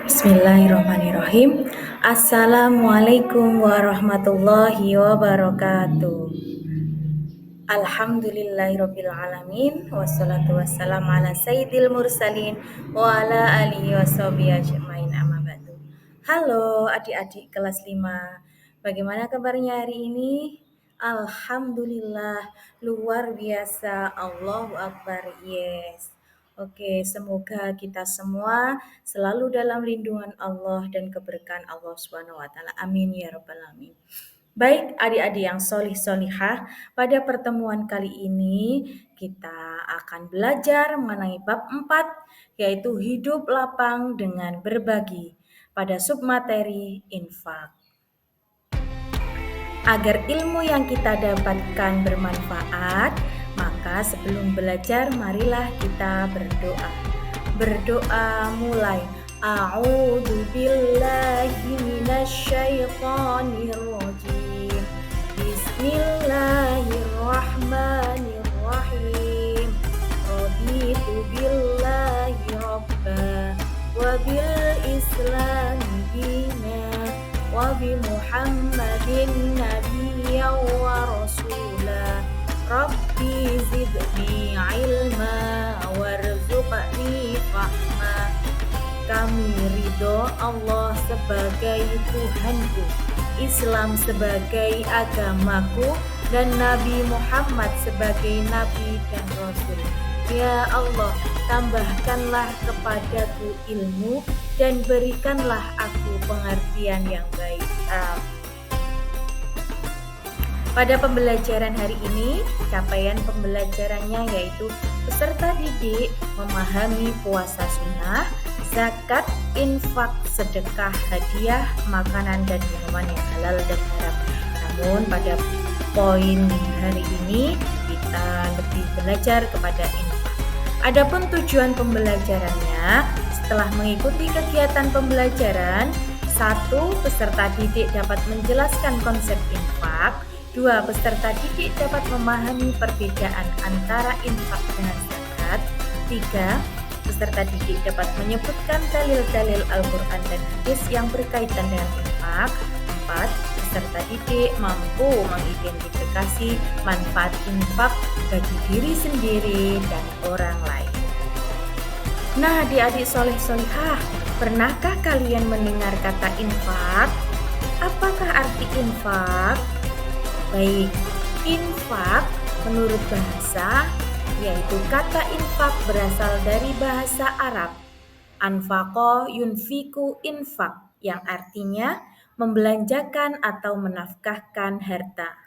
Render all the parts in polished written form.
Bismillahirrahmanirrahim. Assalamualaikum warahmatullahi wabarakatuh. Alhamdulillahirrabbilalamin. Wassalatu wassalamu ala sayyidil mursalin wa ala alihi washabihi ajmain amma ba'du. Halo adik-adik kelas 5. Bagaimana kabarnya hari ini? Alhamdulillah, luar biasa. Allahu Akbar. Yes. Oke, semoga kita semua selalu dalam lindungan Allah dan keberkahan Allah Subhanahu wa taala. Amin ya rabbal alamin. Baik, adik-adik yang solih-solihah, pada pertemuan kali ini kita akan belajar mengenai bab 4, yaitu hidup lapang dengan berbagi pada submateri infak. Agar ilmu yang kita dapatkan bermanfaat, maka sebelum belajar marilah kita berdoa. Berdoa mulai. A'udzu billahi minasyaitonir rajim. Bismillahirrahmanirrahim. Raditu billahi rabba wa bil islami dina wa bi Muhammadin nabiyyan wa rasula. Rabbi zidni ilma warzuqni fahma. Kami ridho Allah sebagai Tuhanku, Islam sebagai agamaku, dan Nabi Muhammad sebagai Nabi dan Rasul. Ya Allah, tambahkanlah kepadaku ilmu dan berikanlah aku pengertian yang baik. Pada pembelajaran hari ini, capaian pembelajarannya yaitu peserta didik memahami puasa sunnah, zakat, infak, sedekah, hadiah, makanan dan minuman yang halal dan haram. Namun pada poin hari ini kita lebih belajar kepada infak. Adapun tujuan pembelajarannya, setelah mengikuti kegiatan pembelajaran, 1. Peserta didik dapat menjelaskan konsep infak. 2. Peserta didik dapat memahami perbedaan antara infak dengan zakat. 3. Peserta didik dapat menyebutkan dalil-dalil Al-Quran dan hadis yang berkaitan dengan infak. 4. Peserta didik mampu mengidentifikasi manfaat infak bagi diri sendiri dan orang lain. Nah, adik-adik soleh-solihah, pernahkah kalian mendengar kata infak? Apakah arti infak? Baik, infak menurut bahasa, yaitu kata infak berasal dari bahasa Arab. Anfaqo yunfiku infak, yang artinya membelanjakan atau menafkahkan harta.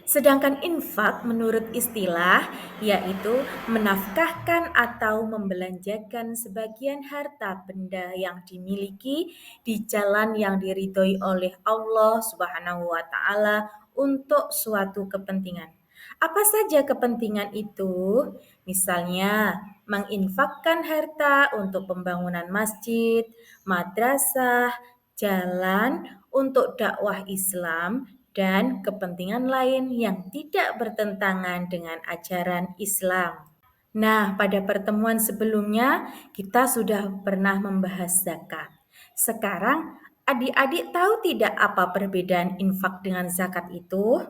Sedangkan infak menurut istilah yaitu menafkahkan atau membelanjakan sebagian harta benda yang dimiliki di jalan yang diridhoi oleh Allah Subhanahu wa taala untuk suatu kepentingan. Apa saja kepentingan itu? Misalnya, menginfakkan harta untuk pembangunan masjid, madrasah, jalan, untuk dakwah Islam, dan kepentingan lain yang tidak bertentangan dengan ajaran Islam. Nah, pada pertemuan sebelumnya kita sudah pernah membahas zakat. Sekarang, adik-adik tahu tidak apa perbedaan infak dengan zakat itu?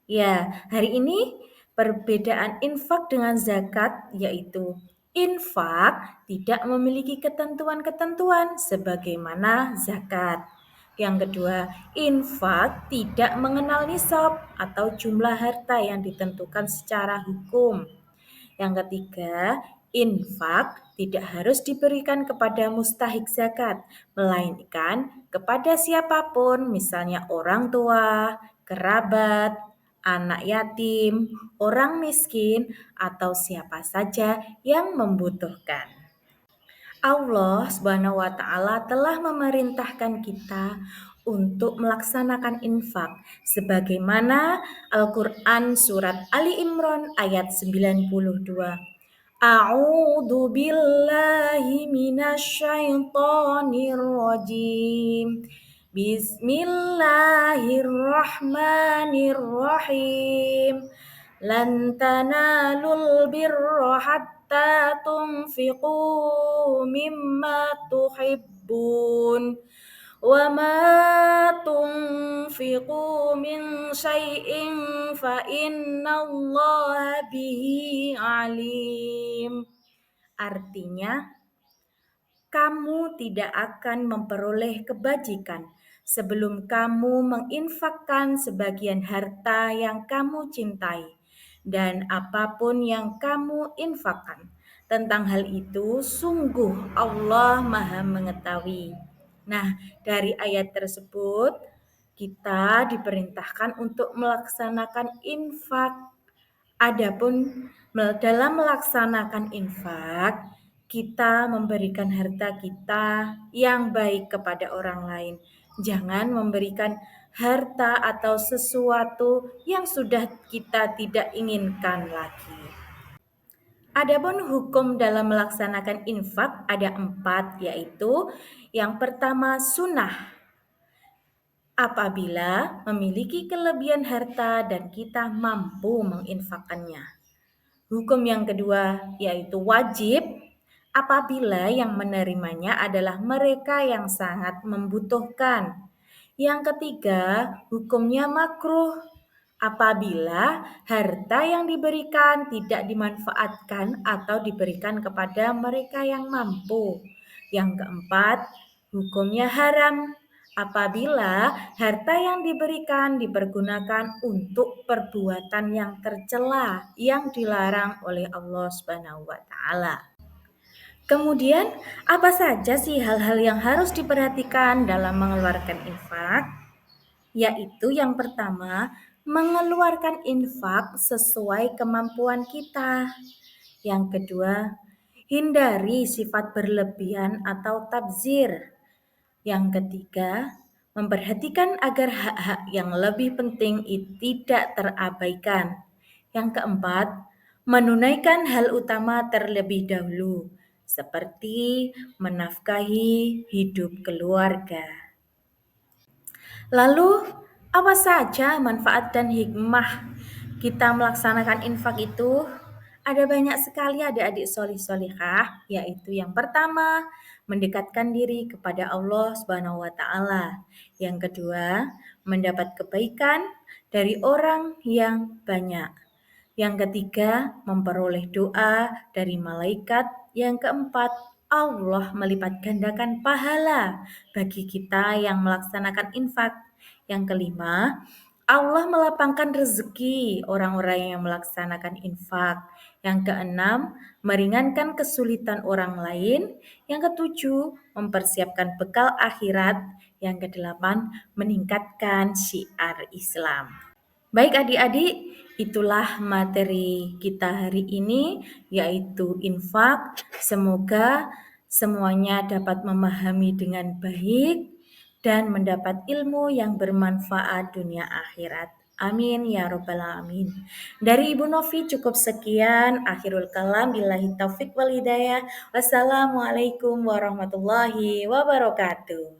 Ya, hari ini perbedaan infak dengan zakat yaitu infak tidak memiliki ketentuan-ketentuan sebagaimana zakat. Yang kedua, infak tidak mengenal nisab atau jumlah harta yang ditentukan secara hukum. Yang ketiga, infak tidak harus diberikan kepada mustahik zakat, melainkan kepada siapapun, misalnya orang tua, kerabat, anak yatim, orang miskin, atau siapa saja yang membutuhkan. Allah Subhanahu wa taala telah memerintahkan kita untuk melaksanakan infak sebagaimana Al-Qur'an surat Ali Imran ayat 92. A'udzu billahi minasyaitonir rajim. Bismillahirrahmanirrahim. Lan tanalul birra hatta tunfiqu mimma tuhibbun wa ma tunfiqu min syai'in fa innallaha bihi alim. Artinya, kamu tidak akan memperoleh kebajikan sebelum kamu menginfakkan sebagian harta yang kamu cintai dan apapun yang kamu infakkan. Tentang hal itu, sungguh Allah Maha Mengetahui. Nah, dari ayat tersebut, kita diperintahkan untuk melaksanakan infak. Adapun dalam melaksanakan infak, kita memberikan harta kita yang baik kepada orang lain. Jangan memberikan harta atau sesuatu yang sudah kita tidak inginkan lagi. Adapun hukum dalam melaksanakan infak ada 4, yaitu yang pertama sunnah. Apabila memiliki kelebihan harta dan kita mampu menginfakkannya. Hukum yang kedua yaitu wajib apabila yang menerimanya adalah mereka yang sangat membutuhkan. Yang ketiga, hukumnya makruh apabila harta yang diberikan tidak dimanfaatkan atau diberikan kepada mereka yang mampu. Yang keempat, hukumnya haram apabila harta yang diberikan dipergunakan untuk perbuatan yang tercela yang dilarang oleh Allah Subhanahu wa taala. Kemudian, apa saja sih hal-hal yang harus diperhatikan dalam mengeluarkan infak? Yaitu yang pertama, mengeluarkan infak sesuai kemampuan kita. Yang kedua, hindari sifat berlebihan atau tabzir. Yang ketiga, memperhatikan agar hak-hak yang lebih penting tidak terabaikan. Yang keempat, menunaikan hal utama terlebih dahulu, seperti menafkahi hidup keluarga. Lalu, apa saja manfaat dan hikmah kita melaksanakan infak itu? Ada banyak sekali adik-adik solih-solihah, yaitu yang pertama, mendekatkan diri kepada Allah Subhanahu wa taala. Yang kedua, mendapat kebaikan dari orang yang banyak. Yang ketiga, memperoleh doa dari malaikat. Yang keempat, Allah melipat gandakan pahala bagi kita yang melaksanakan infak. Yang kelima, Allah melapangkan rezeki orang-orang yang melaksanakan infak. Yang keenam, meringankan kesulitan orang lain. Yang ketujuh, mempersiapkan bekal akhirat. Yang kedelapan, meningkatkan syiar Islam. Baik adik-adik, itulah materi kita hari ini, yaitu infak. Semoga semuanya dapat memahami dengan baik dan mendapat ilmu yang bermanfaat dunia akhirat. Amin ya robbal alamin. Dari Ibu Novi cukup sekian. Akhirul kalam, billahi taufik wal hidayah. Wassalamualaikum warahmatullahi wabarakatuh.